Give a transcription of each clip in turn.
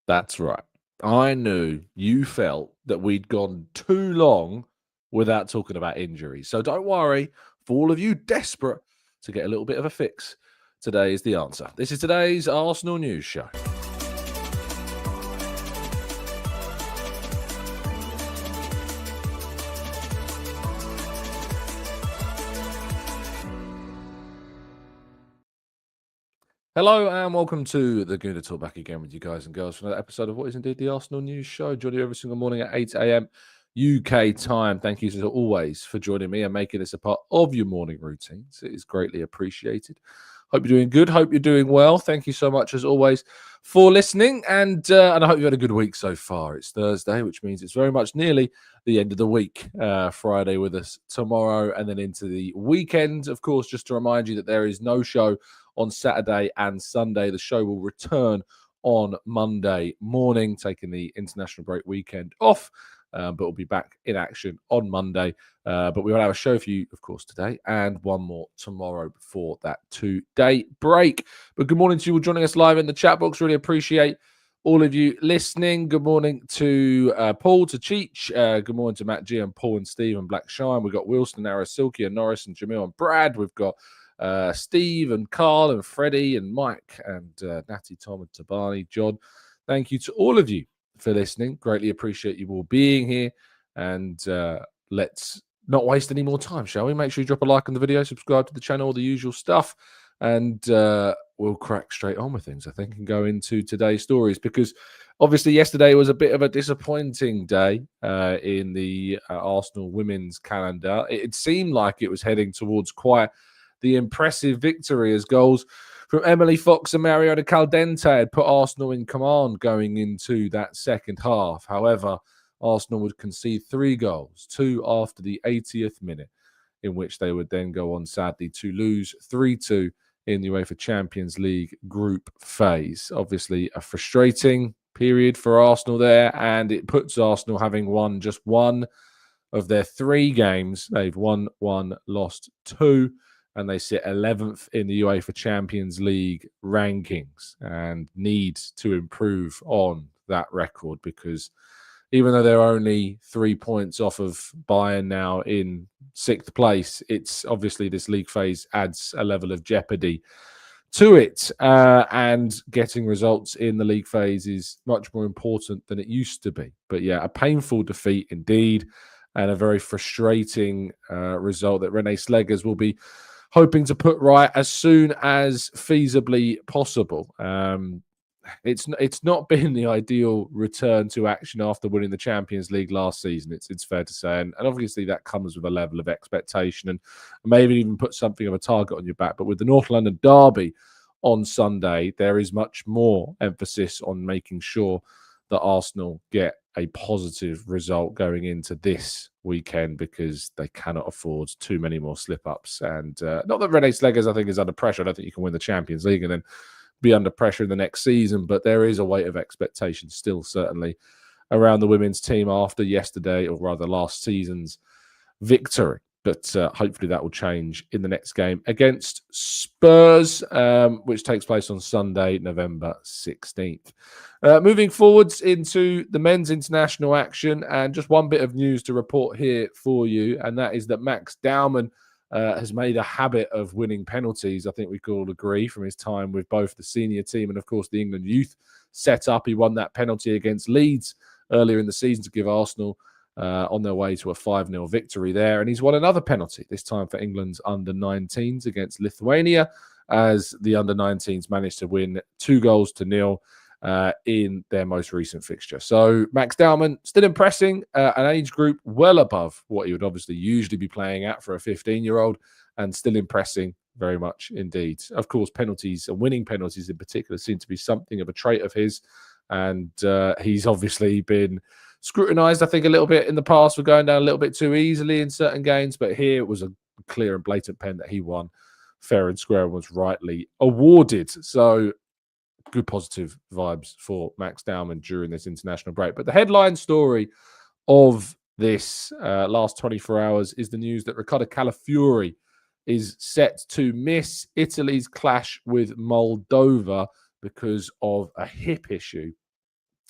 That's right. I knew you felt that we'd gone too long without talking about injuries. So don't worry, for all of you desperate to get a little bit of a fix, today is the answer. This is today's Arsenal News Show. Hello and welcome to the Gooner Talk, back again with you guys and girls for another episode of what is indeed the Arsenal News Show. Joining you every single morning at 8 a.m. UK time. Thank you as always for joining me and making this a part of your morning routines. It is greatly appreciated. Hope you're doing good. Hope you're doing well. Thank you so much as always for listening, and I hope you've had a good week so far. It's Thursday, which means it's very much nearly the end of the week. Friday with us tomorrow, and then into the weekend. Of course, just to remind you that there is no show on Saturday and Sunday. The show will return on Monday morning, taking the international break weekend off, but we'll be back in action on Monday. But we will have a show for you, of course, today and one more tomorrow before that 2-day break. But good morning to you all joining us live in the chat box. Really appreciate all of you listening. Good morning to Paul, to Cheech. Good morning to Matt G and Paul and Steve and Black Shine. We've got Wilson, Ara, Silky and Norris and Jamil and Brad. We've got Steve and Carl and Freddie and Mike and Natty, Tom and Tabani. John, thank you to all of you for listening. Greatly appreciate you all being here. And let's not waste any more time, shall we? Make sure you drop a like on the video, subscribe to the channel, all the usual stuff. And we'll crack straight on with things, I think, and go into today's stories, because obviously yesterday was a bit of a disappointing day in the Arsenal women's calendar. It seemed like it was heading towards quite the impressive victory, as goals from Emily Fox and Mariota Caldente had put Arsenal in command going into that second half. However, Arsenal would concede 3 goals, 2 after the 80th minute, in which they would then go on, sadly, to lose 3-2 in the UEFA Champions League group phase. Obviously, a frustrating period for Arsenal there, and it puts Arsenal having won just 1 of their 3 games. They've won 1, lost 2, and they sit 11th in the UEFA Champions League rankings and need to improve on that record, because even though they're only 3 points off of Bayern now in 6th place, it's obviously this league phase adds a level of jeopardy to it. And getting results in the league phase is much more important than it used to be. But yeah, a painful defeat indeed, and a very frustrating result that Rene Slegers will be hoping to put right as soon as feasibly possible. It's not been the ideal return to action after winning the Champions League last season. It's fair to say, and obviously that comes with a level of expectation and maybe even put something of a target on your back. But with the North London derby on Sunday, there is much more emphasis on making sure that Arsenal get a positive result going into this weekend, because they cannot afford too many more slip-ups. And not that Rene Slegers, I think, is under pressure. I don't think you can win the Champions League and then be under pressure in the next season, but there is a weight of expectation still, certainly, around the women's team after yesterday, or rather last season's victory. But hopefully that will change in the next game against Spurs, which takes place on Sunday, November 16th. Moving forwards into the men's international action, and just one bit of news to report here for you, and that is that Max Dowman has made a habit of winning penalties. I think we could all agree, from his time with both the senior team and, of course, the England youth setup. He won that penalty against Leeds earlier in the season to give Arsenal on their way to a 5-0 victory there. And he's won another penalty, this time for England's under-19s against Lithuania, as the under-19s managed to win 2-0 in their most recent fixture. So Max Dowman still impressing, an age group well above what he would obviously usually be playing at for a 15-year-old, and still impressing very much indeed. Of course, penalties, and winning penalties in particular, seem to be something of a trait of his, and he's obviously been scrutinised, I think, a little bit in the past for going down a little bit too easily in certain games, but here it was a clear and blatant pen that he won fair and square and was rightly awarded. So good positive vibes for Max Dowman during this international break. But the headline story of this last 24 hours is the news that Riccardo Calafiori is set to miss Italy's clash with Moldova because of a hip issue.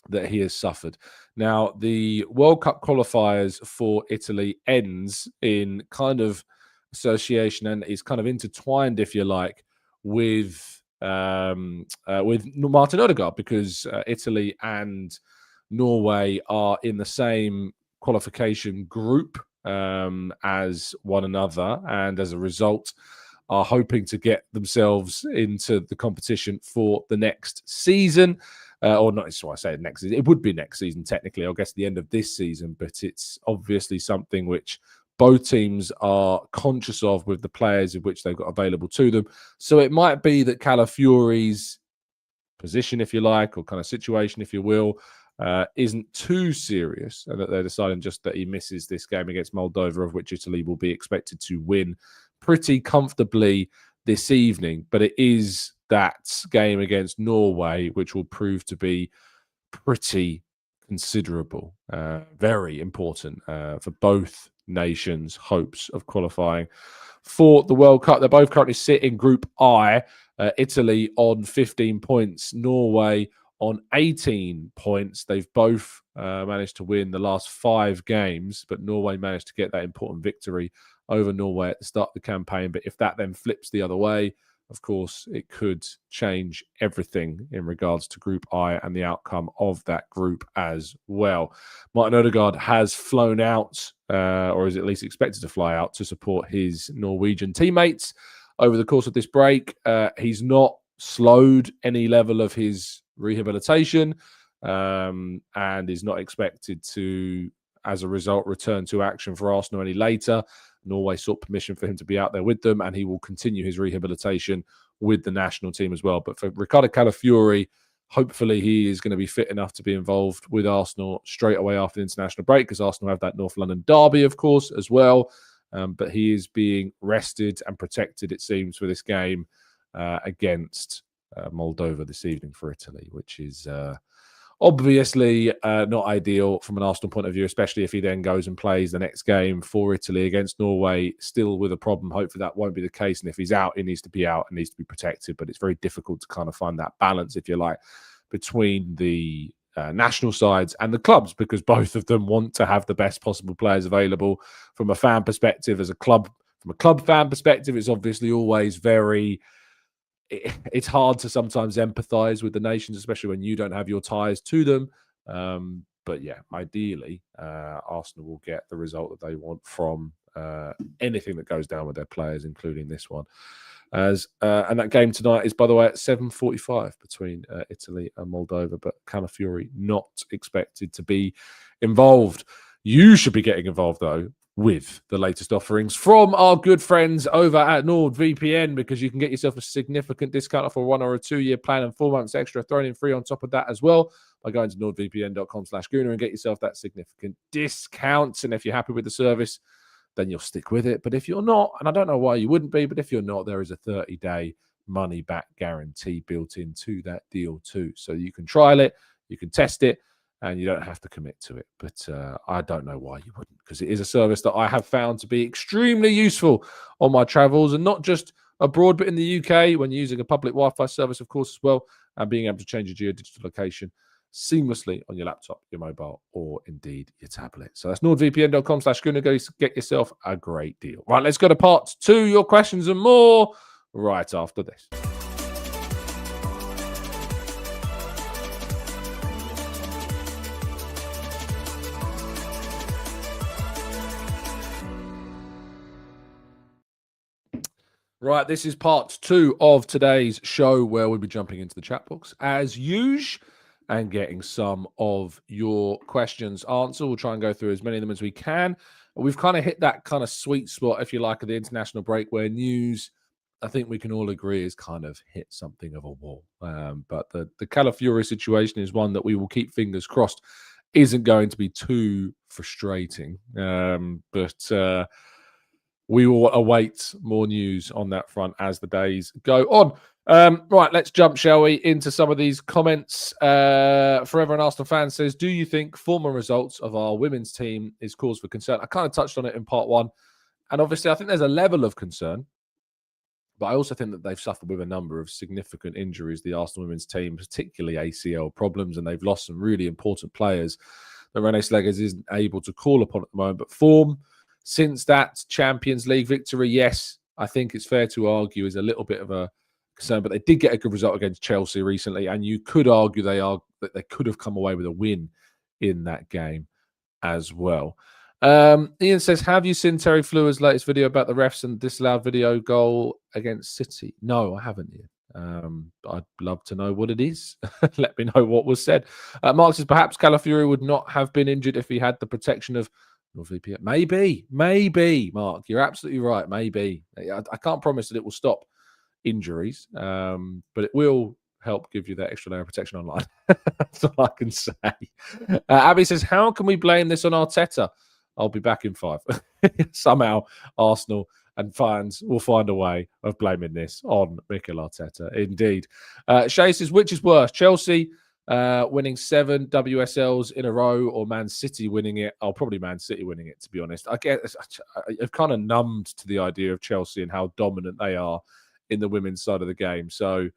that he has suffered. Now, the World Cup qualifiers for Italy ends in kind of association and is kind of intertwined, if you like, with Martin Odegaard, because Italy and Norway are in the same qualification group as one another, and as a result are hoping to get themselves into the competition for the next season. Or not, so I say next season. It would be next season, technically, I guess the end of this season, but it's obviously something which both teams are conscious of with the players of which they've got available to them. So it might be that Calafiori's position, if you like, or kind of situation, if you will, isn't too serious, and that they're deciding just that he misses this game against Moldova, of which Italy will be expected to win pretty comfortably this evening. But it is that game against Norway which will prove to be pretty considerable, very important for both nations' hopes of qualifying for the World Cup. They both currently sit in Group I, Italy on 15 points, Norway on 18 points. They've both managed to win the last 5 games, but Norway managed to get that important victory over Norway at the start of the campaign. But if that then flips the other way, of course, it could change everything in regards to Group I and the outcome of that group as well. Martin Odegaard has flown out, or is at least expected to fly out, to support his Norwegian teammates over the course of this break. He's not slowed any level of his rehabilitation and is not expected to, as a result, return to action for Arsenal any later. Norway sought permission for him to be out there with them, and he will continue his rehabilitation with the national team as well. But for Riccardo Calafiori, hopefully he is going to be fit enough to be involved with Arsenal straight away after the international break, because Arsenal have that North London derby, of course, as well. But he is being rested and protected, it seems, for this game against Moldova this evening for Italy, which is obviously not ideal from an Arsenal point of view, especially if he then goes and plays the next game for Italy against Norway, still with a problem. Hopefully that won't be the case. And if he's out, he needs to be out and needs to be protected. But it's very difficult to kind of find that balance, if you like, between the national sides and the clubs, because both of them want to have the best possible players available. From a fan perspective, from a club fan perspective, it's obviously always it's hard to sometimes empathize with the nations, especially when you don't have your ties to them. But yeah, ideally, Arsenal will get the result that they want from anything that goes down with their players, including this one. And that game tonight is, by the way, at 7:45 between Italy and Moldova, but Calafiori not expected to be involved. You should be getting involved, though, with the latest offerings from our good friends over at NordVPN, because you can get yourself a significant discount off a 1 or a 2 year plan and 4 months extra thrown in free on top of that as well by going to nordvpn.com/Gooner and get yourself that significant discount. And if you're happy with the service, then you'll stick with it. But if you're not, and I don't know why you wouldn't be, but if you're not, there is a 30-day money-back guarantee built into that deal too. So you can trial it, you can test it, and you don't have to commit to it. But I don't know why you wouldn't, because it is a service that I have found to be extremely useful on my travels, and not just abroad, but in the UK, when using a public Wi-Fi service, of course, as well, and being able to change your geodigital location seamlessly on your laptop, your mobile, or indeed your tablet. So that's nordvpn.com/Gooner. Go get yourself a great deal. Right, let's go to part 2, your questions and more, right after this. Right, this is part 2 of today's show, where we'll be jumping into the chat box as usual and getting some of your questions answered. We'll try and go through as many of them as we can. We've kind of hit that kind of sweet spot, if you like, of the international break, where news, I think we can all agree, is kind of hit something of a wall. But the Calafiori situation is one that we will keep fingers crossed isn't going to be too frustrating. But we will await more news on that front as the days go on. Right, let's jump, shall we, into some of these comments. Forever an Arsenal fan says, do you think former results of our women's team is cause for concern? I kind of touched on it in part 1. And obviously, I think there's a level of concern. But I also think that they've suffered with a number of significant injuries, the Arsenal women's team, particularly ACL problems, and they've lost some really important players that René Slegers isn't able to call upon at the moment. But form since that Champions League victory, yes, I think it's fair to argue is a little bit of a concern. But they did get a good result against Chelsea recently, and you could argue that they could have come away with a win in that game as well. Ian says, have you seen Terry Fleur's latest video about the refs and disallowed video goal against City? No, I haven't yet. I'd love to know what it is. Let me know what was said. Mark says, perhaps Calafiori would not have been injured if he had the protection of NordVPN. Maybe, Mark. You're absolutely right. Maybe. I can't promise that it will stop injuries, but it will help give you that extra layer of protection online. That's all I can say. Abby says, how can we blame this on Arteta? I'll be back in 5. Somehow Arsenal and fans will find a way of blaming this on Mikel Arteta. Indeed. Shay says, which is worse, Chelsea winning 7 WSLs in a row or Man City winning it? Oh, probably Man City winning it, to be honest. I've kind of numbed to the idea of Chelsea and how dominant they are in the women's side of the game. So,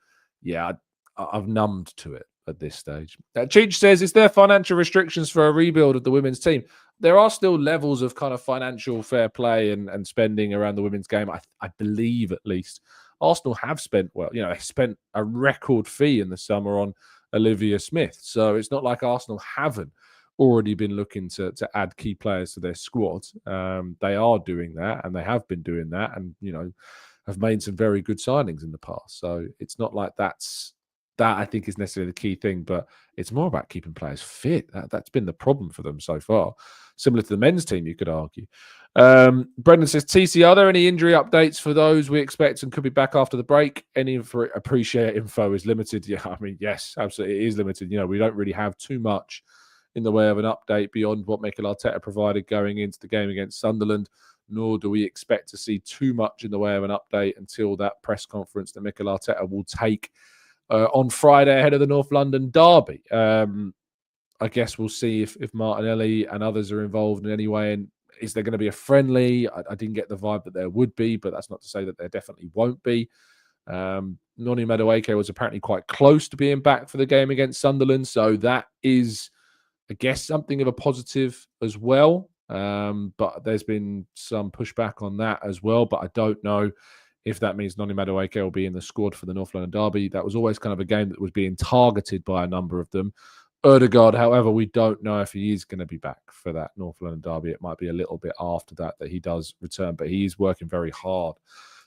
yeah, I've numbed to it at this stage. Cheech says, is there financial restrictions for a rebuild of the women's team? There are still levels of kind of financial fair play and spending around the women's game. I believe, at least, Arsenal have spent, they spent a record fee in the summer on Olivia Smith. So it's not like Arsenal haven't already been looking to add key players to their squad. They are doing that, and they have been doing that, and, have made some very good signings in the past. So it's not like that I think is necessarily the key thing, but it's more about keeping players fit. That's been the problem for them so far. Similar to the men's team, you could argue. Brendan says, TC, are there any injury updates for those we expect and could be back after the break? Any appreciate info is limited. Yeah, I mean, yes, absolutely, it is limited. We don't really have too much in the way of an update beyond what Mikel Arteta provided going into the game against Sunderland, nor do we expect to see too much in the way of an update until that press conference that Mikel Arteta will take on Friday ahead of the North London derby. I guess we'll see if Martinelli and others are involved in any way. And is there going to be a friendly? I didn't get the vibe that there would be, but that's not to say that there definitely won't be. Noni Madueke was apparently quite close to being back for the game against Sunderland. So that is, I guess, something of a positive as well. But there's been some pushback on that as well. But I don't know if that means Noni Madueke will be in the squad for the North London derby. That was always kind of a game that was being targeted by a number of them. Ødegaard, however, we don't know if he is going to be back for that North London derby. It might be a little bit after that he does return, but he is working very hard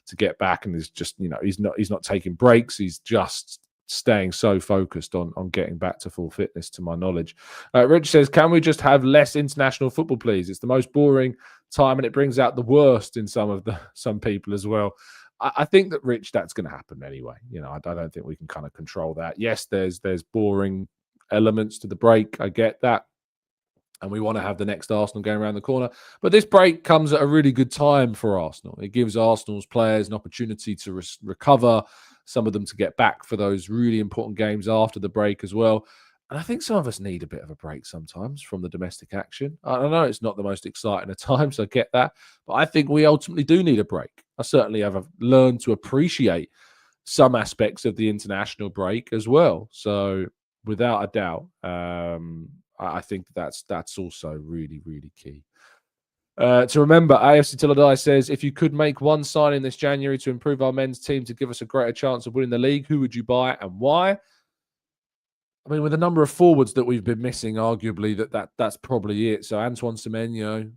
to get back, and is just, he's not taking breaks. He's just staying so focused on getting back to full fitness, to my knowledge. Rich says, can we just have less international football, please? It's the most boring time, and it brings out the worst in some people as well. I think that, Rich, that's going to happen anyway. I don't think we can kind of control that. Yes, there's boring elements to the break. I get that. And we want to have the next Arsenal game around the corner. But this break comes at a really good time for Arsenal. It gives Arsenal's players an opportunity to recover, some of them to get back for those really important games after the break as well. And I think some of us need a bit of a break sometimes from the domestic action. I know it's not the most exciting of times, I get that. But I think we ultimately do need a break. I certainly have learned to appreciate some aspects of the international break as well. So without a doubt, I think that's also really, really key. To remember, AFC Tilladai says, if you could make one signing this January to improve our men's team to give us a greater chance of winning the league, who would you buy and why? I mean, with the number of forwards that we've been missing, arguably that's probably it. So Antoine Semenyo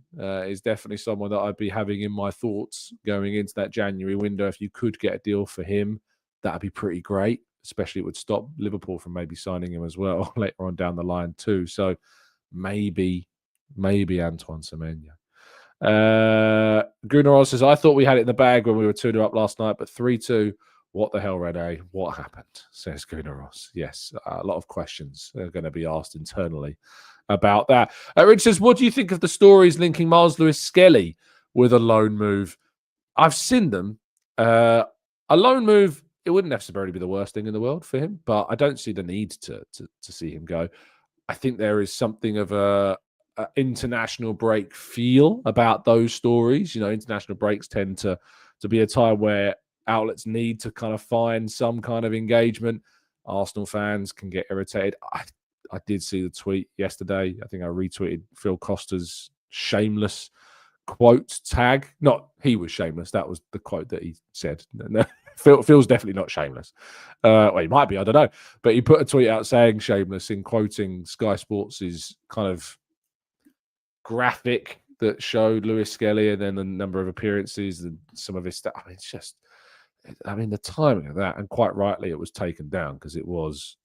is definitely someone that I'd be having in my thoughts going into that January window. If you could get a deal for him, that'd be pretty great. Especially it would stop Liverpool from maybe signing him as well later on down the line too. So maybe Antoine Semenyo. Gooner says, I thought we had it in the bag when we were 2-0 up last night, but 3-2. What the hell, Rene? What happened? Says Gooner. Yes, a lot of questions are going to be asked internally about that. Rich says, what do you think of the stories linking Miles Lewis-Skelly with a loan move? I've seen them. A loan move, it wouldn't necessarily be the worst thing in the world for him, but I don't see the need to see him go. I think there is something of a international break feel about those stories. International breaks tend to be a time where outlets need to kind of find some kind of engagement. Arsenal fans can get irritated. I did see the tweet yesterday. I think I retweeted Phil Costa's shameless quote tag. Not he was shameless. That was the quote that he said. No, Phil's definitely not shameless. Well, he might be. I don't know. But he put a tweet out saying shameless in quoting Sky Sports' kind of graphic that showed Lewis Skelly and then the number of appearances and some of his stuff. I mean, it's just, the timing of that, and quite rightly, it was taken down because it was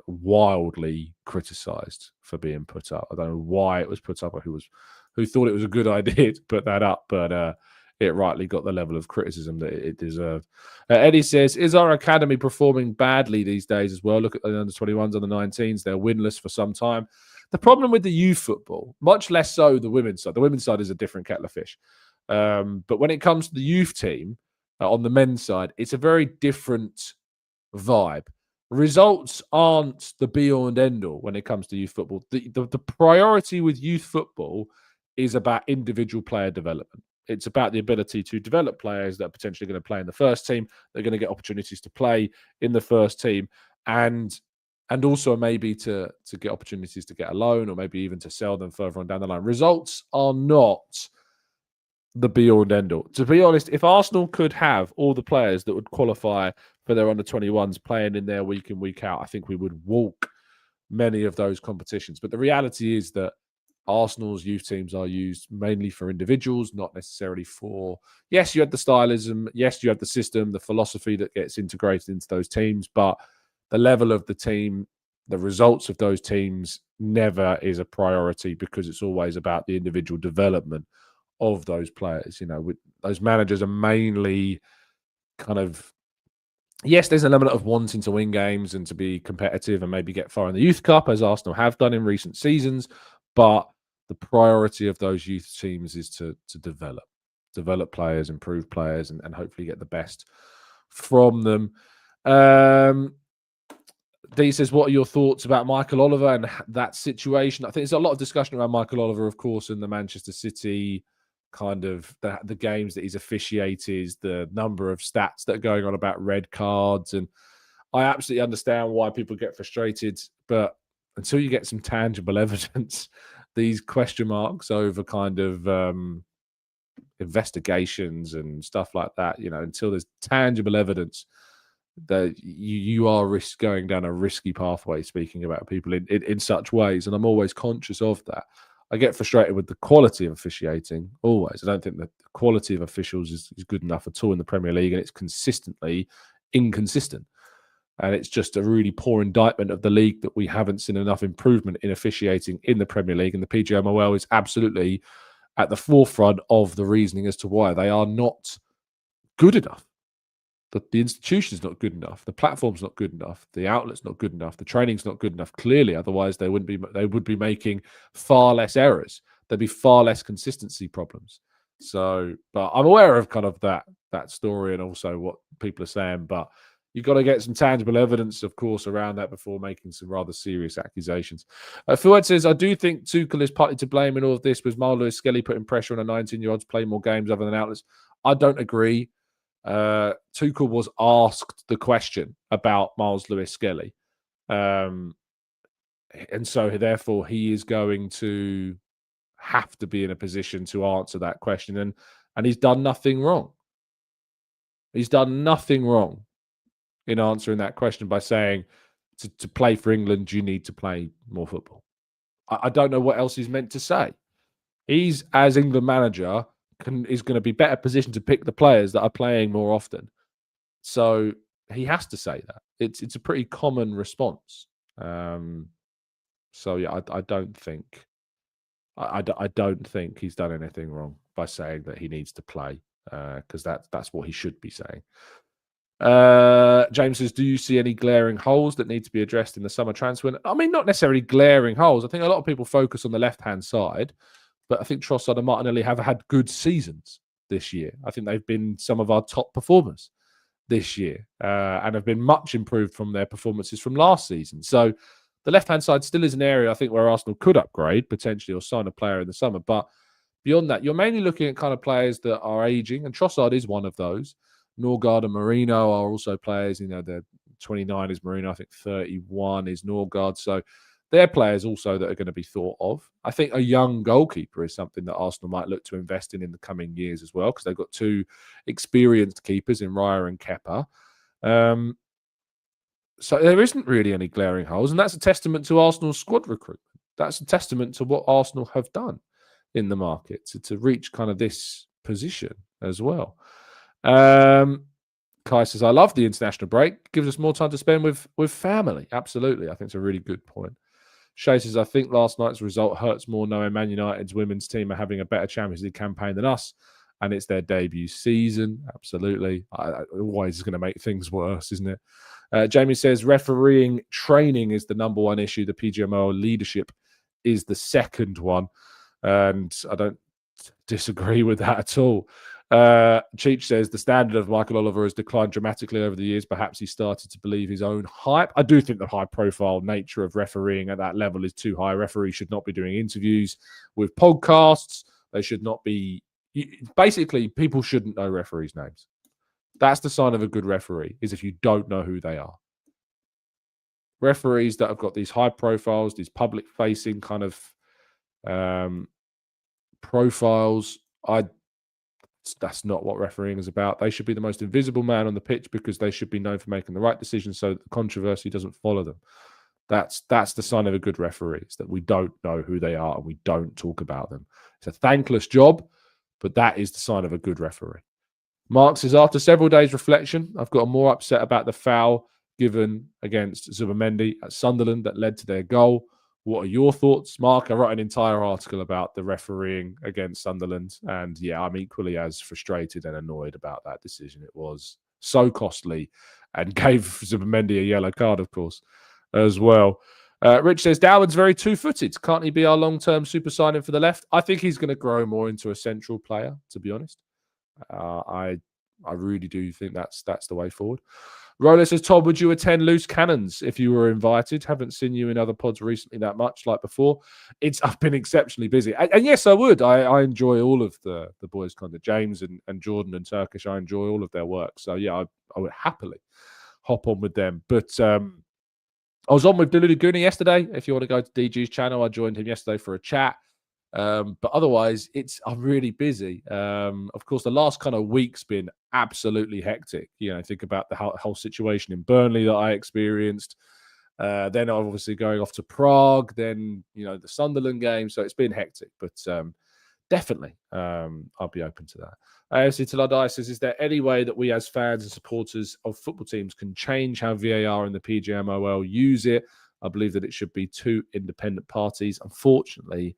wildly criticised for being put up. I don't know why it was put up or who thought it was a good idea to put that up, but it rightly got the level of criticism that it deserved. Eddie says, is our academy performing badly these days as well? Look at the under-21s, under-19s. They're winless for some time. The problem with the youth football, much less so the women's side is a different kettle of fish. But when it comes to the youth team, on the men's side, it's a very different vibe. Results aren't the be-all and end-all when it comes to youth football. The priority with youth football is about individual player development. It's about the ability to develop players that are potentially going to play in the first team. They're going to get opportunities to play in the first team, and also maybe to get opportunities to get a loan, or maybe even to sell them further on down the line. Results are not the be-all and end-all. To be honest, if Arsenal could have all the players that would qualify for their under-21s playing in there week in, week out, I think we would walk many of those competitions. But the reality is that Arsenal's youth teams are used mainly for individuals, not necessarily for... Yes, you had the stylism. Yes, you had the system, the philosophy that gets integrated into those teams. But the level of the team, the results of those teams never is a priority, because it's always about the individual development of those players. Those managers are mainly kind of... Yes, there's an element of wanting to win games and to be competitive and maybe get far in the Youth Cup, as Arsenal have done in recent seasons. But the priority of those youth teams is to develop players, improve players, and hopefully get the best from them. D says, what are your thoughts about Michael Oliver and that situation? I think there's a lot of discussion around Michael Oliver, of course, in the Manchester City kind of the games that he's officiated, the number of stats that are going on about red cards. And I absolutely understand why people get frustrated, but until you get some tangible evidence, these question marks over kind of investigations and stuff like that, until there's tangible evidence, that you are going down a risky pathway speaking about people in such ways. And I'm always conscious of that. I get frustrated with the quality of officiating, always. I don't think that the quality of officials is good enough at all in the Premier League, and it's consistently inconsistent. And it's just a really poor indictment of the league that we haven't seen enough improvement in officiating in the Premier League. And the PGMOL is absolutely at the forefront of the reasoning as to why they are not good enough. The institution's not good enough. The platform's not good enough. The outlet's not good enough. The training's not good enough. Clearly, otherwise they would be making far less errors. There'd be far less consistency problems. So, but I'm aware of kind of that story and also what people are saying. But you've got to get some tangible evidence, of course, around that before making some rather serious accusations. Fuad says, I do think Tuchel is partly to blame in all of this, with Miles Lewis Skelly putting pressure on a 19-year-old to play more games other than outlets. I don't agree. Tuchel was asked the question about Miles Lewis Skelly. And so therefore he is going to have to be in a position to answer that question. And he's done nothing wrong. He's done nothing wrong in answering that question by saying to play for England, you need to play more football. I don't know what else he's meant to say. He's, as England manager, is going to be better positioned to pick the players that are playing more often. So he has to say that. It's a pretty common response. So yeah, I don't think he's done anything wrong by saying that he needs to play, because that's what he should be saying. James says, do you see any glaring holes that need to be addressed in the summer transfer? I mean, not necessarily glaring holes. I think a lot of people focus on the left-hand side, but I think Trossard and Martinelli have had good seasons this year. I think they've been some of our top performers this year, and have been much improved from their performances from last season. So the left-hand side still is an area, I think, where Arsenal could upgrade potentially or sign a player in the summer. But beyond that, you're mainly looking at kind of players that are aging, and Trossard is one of those. Norgard and Marino are also players. They're 29 is Marino. I think 31 is Norgard. So they're players also that are going to be thought of. I think a young goalkeeper is something that Arsenal might look to invest in the coming years as well, because they've got two experienced keepers in Raya and Kepa. So there isn't really any glaring holes, and that's a testament to Arsenal's squad recruitment. That's a testament to what Arsenal have done in the market to reach kind of this position as well. Kai says, I love the international break. Gives us more time to spend with family. Absolutely. I think it's a really good point. Shay says, I think last night's result hurts more knowing Man United's women's team are having a better Champions League campaign than us, and it's their debut season. Absolutely. Always is going to make things worse, isn't it? Jamie says, refereeing training is the number one issue. The PGMOL leadership is the second one. And I don't disagree with that at all. Cheech says, the standard of Michael Oliver has declined dramatically over the years. Perhaps he started to believe his own hype. I do think the high-profile nature of refereeing at that level is too high. Referees should not be doing interviews with podcasts. They should not be... Basically, people shouldn't know referees' names. That's the sign of a good referee, is if you don't know who they are. Referees that have got these high profiles, these public-facing kind of profiles, that's not what refereeing is about. They should be the most invisible man on the pitch because they should be known for making the right decisions so that the controversy doesn't follow them. That's the sign of a good referee, is that we don't know who they are and we don't talk about them. It's a thankless job, but that is the sign of a good referee. Mark says, after several days' reflection, I've got more upset about the foul given against Zubimendi at Sunderland that led to their goal. What are your thoughts, Mark? I wrote an entire article about the refereeing against Sunderland, and yeah, I'm equally as frustrated and annoyed about that decision. It was so costly and gave Zubimendi a yellow card, of course, as well. Rich says, Dowman's very two-footed. Can't he be our long-term super signing for the left? I think he's going to grow more into a central player, to be honest. I really do think that's the way forward. Roller says, Todd, would you attend Loose Cannons if you were invited? Haven't seen you in other pods recently that much like before. I've been exceptionally busy. And yes, I would. I enjoy all of the boys' content. James and Jordan and Turkish, I enjoy all of their work. So yeah, I would happily hop on with them. But I was on with Dilulu Gooner yesterday. If you want to go to DG's channel, I joined him yesterday for a chat. But otherwise, I'm really busy. Of course, the last kind of week's been absolutely hectic. Think about the whole situation in Burnley that I experienced. Then obviously going off to Prague, then, the Sunderland game. So it's been hectic, but definitely I'll be open to that. AFC Till I Die says, is there any way that we as fans and supporters of football teams can change how VAR and the PGMOL use it? I believe that it should be two independent parties. Unfortunately,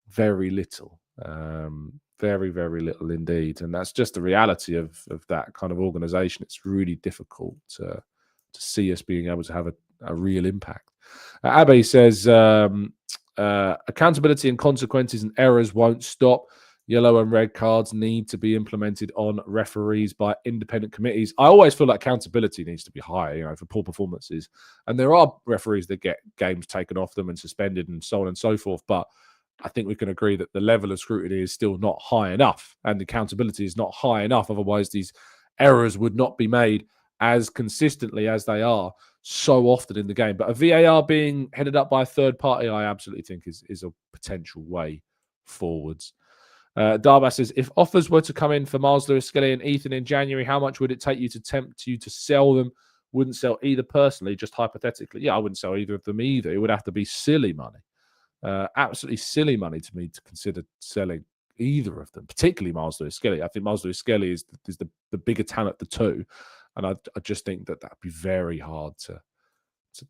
very little, very, very little indeed. And that's just the reality of that kind of organization. It's really difficult to see us being able to have a real impact. Abe says, accountability and consequences and errors won't stop. Yellow and red cards need to be implemented on referees by independent committees. I always feel like accountability needs to be higher, for poor performances. And there are referees that get games taken off them and suspended and so on and so forth. But I think we can agree that the level of scrutiny is still not high enough and the accountability is not high enough. Otherwise, these errors would not be made as consistently as they are so often in the game. But a VAR being headed up by a third party, I absolutely think is a potential way forwards. Darbas says, if offers were to come in for Miles Lewis-Skelly and Ethan in January, how much would it take you to tempt you to sell them? Wouldn't sell either personally, just hypothetically. Yeah, I wouldn't sell either of them either. It would have to be silly money. Absolutely silly money to me to consider selling either of them, particularly Miles Lewis-Skelly. I think Miles Lewis-Skelly is the bigger talent of the two. And I just think that that'd be very hard to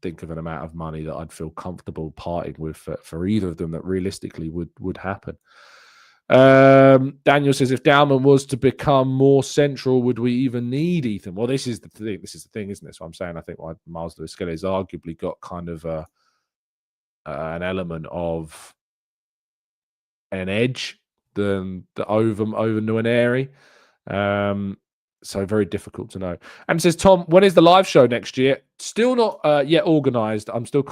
think of an amount of money that I'd feel comfortable parting with for either of them that realistically would happen. Daniel says, if Dowman was to become more central, would we even need Ethan? Well, this is the thing, isn't it? So I'm saying I think Miles Lewis-Skelly has arguably got kind of an element of an edge than over Nwaneri. So very difficult to know. And it says, Tom, when is the live show next year? Still not yet organised. I'm still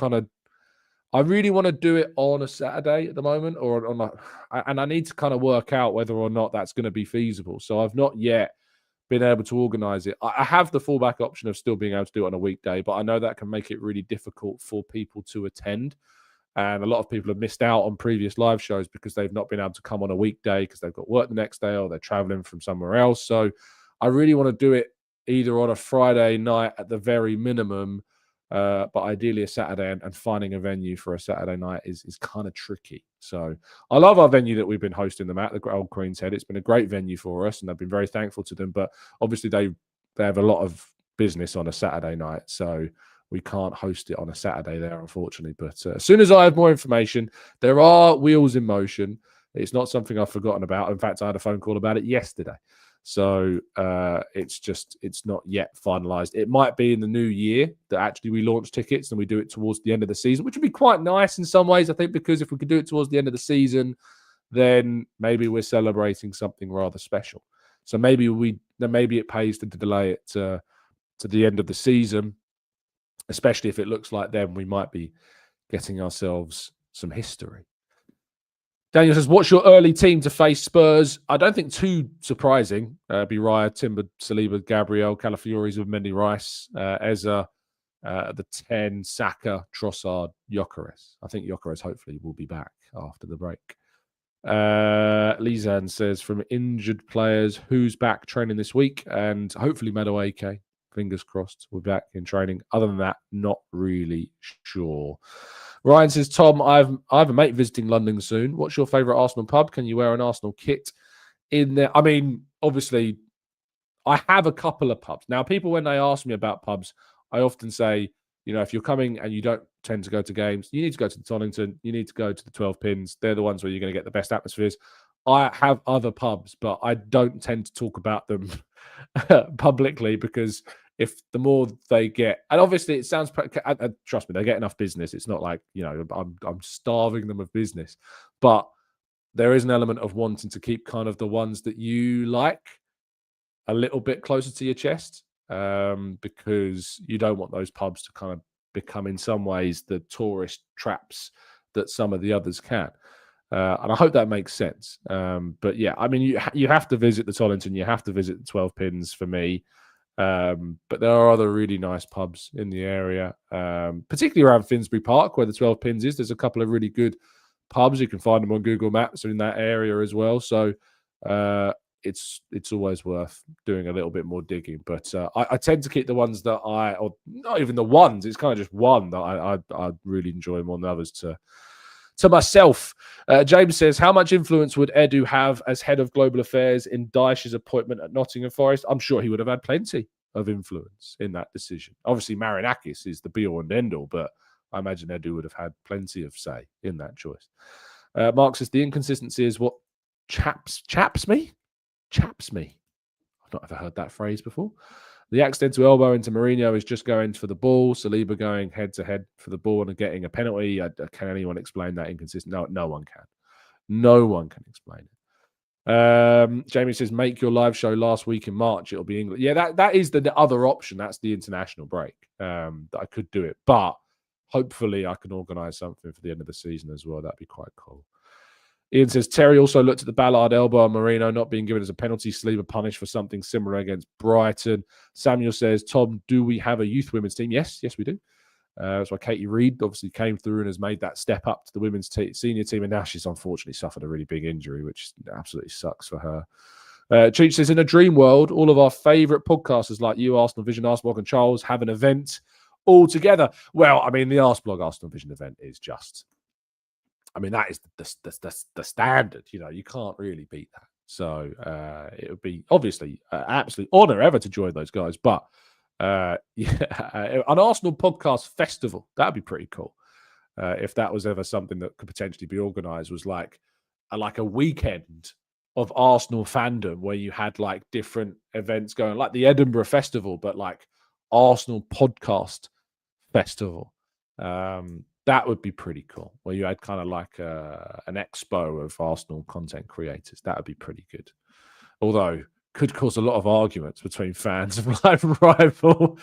I really want to do it on a Saturday at the moment, and I need to kind of work out whether or not that's going to be feasible. So I've not yet being able to organise it. I have the fallback option of still being able to do it on a weekday, but I know that can make it really difficult for people to attend. And a lot of people have missed out on previous live shows because they've not been able to come on a weekday because they've got work the next day or they're traveling from somewhere else. So I really want to do it either on a Friday night at the very minimum, but ideally a Saturday, and finding a venue for a Saturday night is kind of tricky. So I love our venue that we've been hosting them at, the Old Queen's Head. It's been a great venue for us, and I've been very thankful to them. But obviously they have a lot of business on a Saturday night, so we can't host it on a Saturday there, unfortunately. But as soon as I have more information, there are wheels in motion. It's not something I've forgotten about. In fact, I had a phone call about it yesterday. So it's not yet finalized. It might be in the new year that actually we launch tickets and we do it towards the end of the season, which would be quite nice in some ways, I think, because if we could do it towards the end of the season, then maybe we're celebrating something rather special. So maybe it pays to delay it to the end of the season, especially if it looks like then we might be getting ourselves some history. Daniel says, what's your early team to face Spurs? I don't think too surprising. Be Raya, Timber, Saliba, Gabriel, Calafiori, Zubimendi, Rice, Eza, the 10, Saka, Trossard, Gyökeres. I think Gyökeres hopefully will be back after the break. Lizan says, from injured players, who's back training this week? And hopefully Madueke, fingers crossed, we're back in training. Other than that, not really sure. Ryan says, Tom, I have a mate visiting London soon. What's your favourite Arsenal pub? Can you wear an Arsenal kit in there? I mean, obviously, I have a couple of pubs. Now, people, when they ask me about pubs, I often say, if you're coming and you don't tend to go to games, you need to go to the Tonington, you need to go to the 12 Pins. They're the ones where you're going to get the best atmospheres. I have other pubs, but I don't tend to talk about them publicly because if the more they get, and obviously it sounds, trust me, they get enough business. It's not like, I'm starving them of business, but there is an element of wanting to keep kind of the ones that you like a little bit closer to your chest, because you don't want those pubs to kind of become in some ways the tourist traps that some of the others can. And I hope that makes sense. But yeah, I mean, you have to visit the Tollington, you have to visit the 12 Pins for me. But there are other really nice pubs in the area, particularly around Finsbury Park, where the 12 Pins is. There's a couple of really good pubs. You can find them on Google Maps in that area as well. So it's always worth doing a little bit more digging. But I tend to keep the ones that or not even the ones, it's kind of just one that I really enjoy more than others to myself. James says, how much influence would Edu have as head of global affairs in Dyche's appointment at Nottingham Forest? I'm sure he would have had plenty of influence in that decision. Obviously, Marinakis is the be-all and end-all, but I imagine Edu would have had plenty of say in that choice. Mark says, the inconsistency is what chaps me? Chaps me. I've not ever heard that phrase before. The accidental elbow into Mourinho is just going for the ball. Saliba going head-to-head for the ball and getting a penalty. Can anyone explain that inconsistency? No one can. No one can explain it. Jamie says, make your live show last week in March. It'll be England. Yeah, that is the other option. That's the international break. That I could do it. But hopefully I can organise something for the end of the season as well. That'd be quite cool. Ian says, Terry also looked at the Ballard elbow on Marino not being given as a penalty. Saliba punished for something similar against Brighton. Samuel says, Tom, do we have a youth women's team? Yes, we do. That's why Katie Reid obviously came through and has made that step up to the women's senior team. And now she's unfortunately suffered a really big injury, which absolutely sucks for her. Cheech says, in a dream world, all of our favourite podcasters like you, Arsenal Vision, Arsenal and Charles, have an event all together. Well, I mean, the Arsenal Vision event is just... I mean, that is the standard. You can't really beat that. So it would be obviously absolute honour ever to join those guys. But an Arsenal podcast festival, that'd be pretty cool. If that was ever something that could potentially be organised, was like a weekend of Arsenal fandom where you had like different events going, like the Edinburgh Festival, but like Arsenal podcast festival. That would be pretty cool, where you had kind of like an expo of Arsenal content creators. That would be pretty good. Although, could cause a lot of arguments between fans of rival,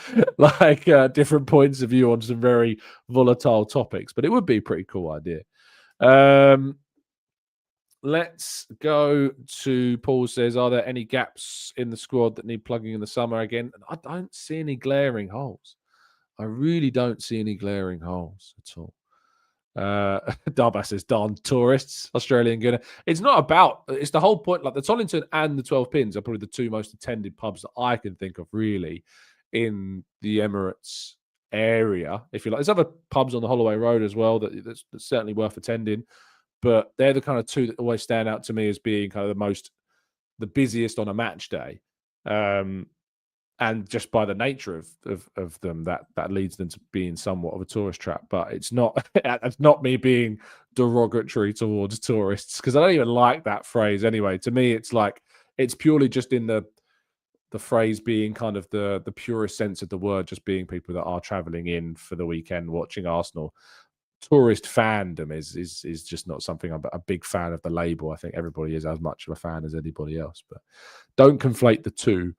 different points of view on some very volatile topics. But it would be a pretty cool idea. let's go to Paul says, are there any gaps in the squad that need plugging in the summer again? I don't see any glaring holes. I really don't see any glaring holes at all. Darba says, darn tourists, Australian Gooner. It's not about, it's the whole point. Like the Tollington and the 12 Pins are probably the two most attended pubs that I can think of really in the Emirates area, if you like. There's other pubs on the Holloway Road as well that's certainly worth attending, but they're the kind of two that always stand out to me as being kind of the busiest on a match day. And just by the nature of them, that leads them to being somewhat of a tourist trap. But it's not it's not me being derogatory towards tourists, because I don't even like that phrase anyway. To me, it's like it's purely just in the phrase being kind of the purest sense of the word, just being people that are traveling in for the weekend watching Arsenal. Tourist fandom is just not something I'm a big fan of the label. I think everybody is as much of a fan as anybody else, but don't conflate the two.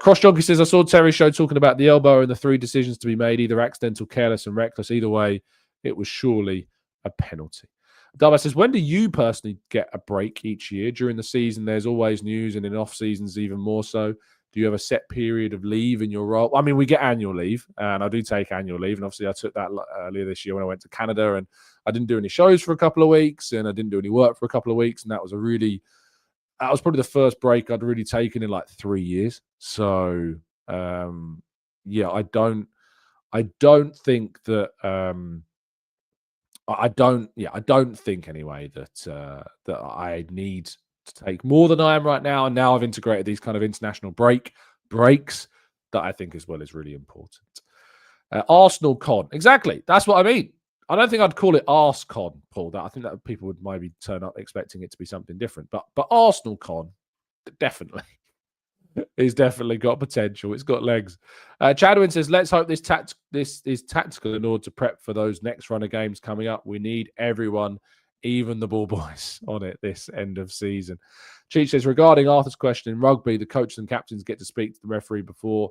Cross Jockey says, I saw Terry Show talking about the elbow and the three decisions to be made, either accidental, careless, and reckless. Either way, it was surely a penalty. Darba says, when do you personally get a break each year? During the season, there's always news, and in off seasons, even more so. Do you have a set period of leave in your role? I mean, we get annual leave, and I do take annual leave. And obviously, I took that earlier this year when I went to Canada, and I didn't do any shows for a couple of weeks, and I didn't do any work for a couple of weeks. And that was probably the first break I'd really taken in like 3 years. So, yeah, I don't think that, I don't think anyway that I need to take more than I am right now. And now I've integrated these kind of international breaks that I think as well is really important. Arsenal con. Exactly. That's what I mean. I don't think I'd call it Arse con, Paul. I think that people would maybe turn up expecting it to be something different. But Arsenal con, definitely. It's definitely got potential. It's got legs. Chadwin says, let's hope this is tactical in order to prep for those next run of games coming up. We need everyone, even the ball boys, on it this end of season. Cheech says, regarding Arthur's question in rugby, the coaches and captains get to speak to the referee before,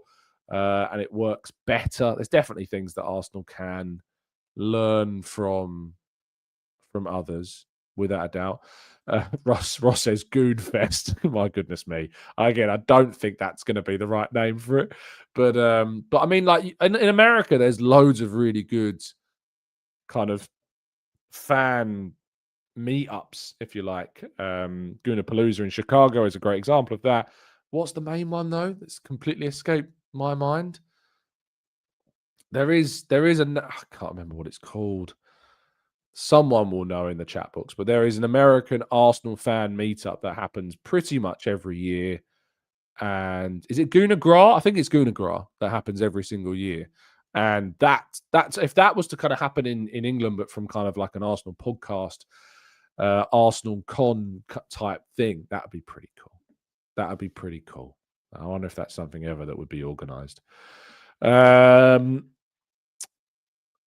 and it works better. There's definitely things that Arsenal can learn from others, without a doubt. Ross says Goon Fest. My goodness me. Again, I don't think that's going to be the right name for it. But I mean, like in America, there's loads of really good kind of fan meetups, if you like. Gooner Palooza in Chicago is a great example of that. What's the main one though? That's completely escaped my mind. There is I can't remember what it's called. Someone will know in the chat box, but there is an American Arsenal fan meetup that happens pretty much every year. And is it Gooner Gras? I think it's Gooner Gras that happens every single year. And that's if that was to kind of happen in England, but from kind of like an Arsenal podcast, Arsenal con type thing, that would be pretty cool. That would be pretty cool. I wonder if that's something ever that would be organised.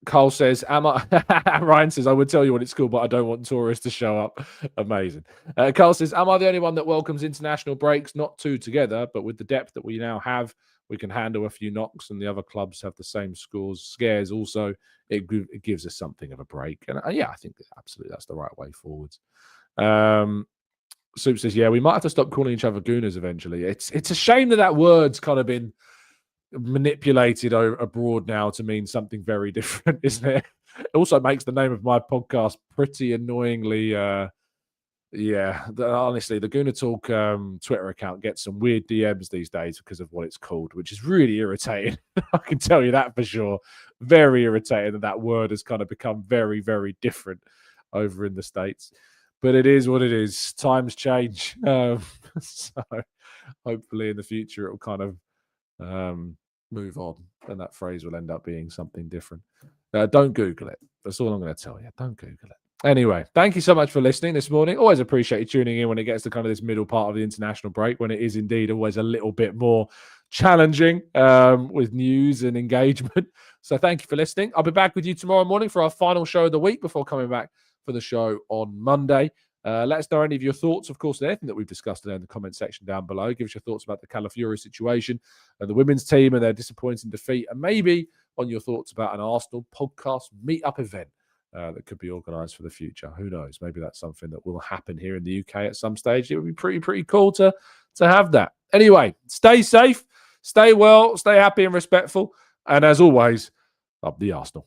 Carl says, Ryan says, I would tell you what it's called, but I don't want tourists to show up. Amazing. Carl says, am I the only one that welcomes international breaks? Not two together, but with the depth that we now have, we can handle a few knocks, and the other clubs have the same scares also. It gives us something of a break. And yeah, I think absolutely that's the right way forwards. Soup says, yeah, we might have to stop calling each other Gooners eventually. It's a shame that word's kind of been manipulated abroad now to mean something very different, isn't it? It also makes the name of my podcast pretty annoyingly honestly, the Gooner Talk Twitter account gets some weird DMs these days because of what it's called, which is really irritating. I can tell you that for sure. Very irritating that word has kind of become very, very different over in the States. But it is what it is. Times change. So hopefully in the future it will kind of move on, and that phrase will end up being something different. Don't Google it. That's all I'm going to tell you. Don't Google it. Anyway, thank you so much for listening this morning. Always appreciate you tuning in when it gets to kind of this middle part of the international break, when it is indeed always a little bit more challenging with news and engagement. So thank you for listening. I'll be back with you tomorrow morning for our final show of the week before coming back for the show on Monday. Let us know any of your thoughts, of course, on anything that we've discussed today in the comment section down below. Give us your thoughts about the Calafiori situation and the women's team and their disappointing defeat, and maybe on your thoughts about an Arsenal podcast meetup event that could be organised for the future. Who knows? Maybe that's something that will happen here in the UK at some stage. It would be pretty cool to have that. Anyway, stay safe, stay well, stay happy and respectful. And as always, up the Arsenal.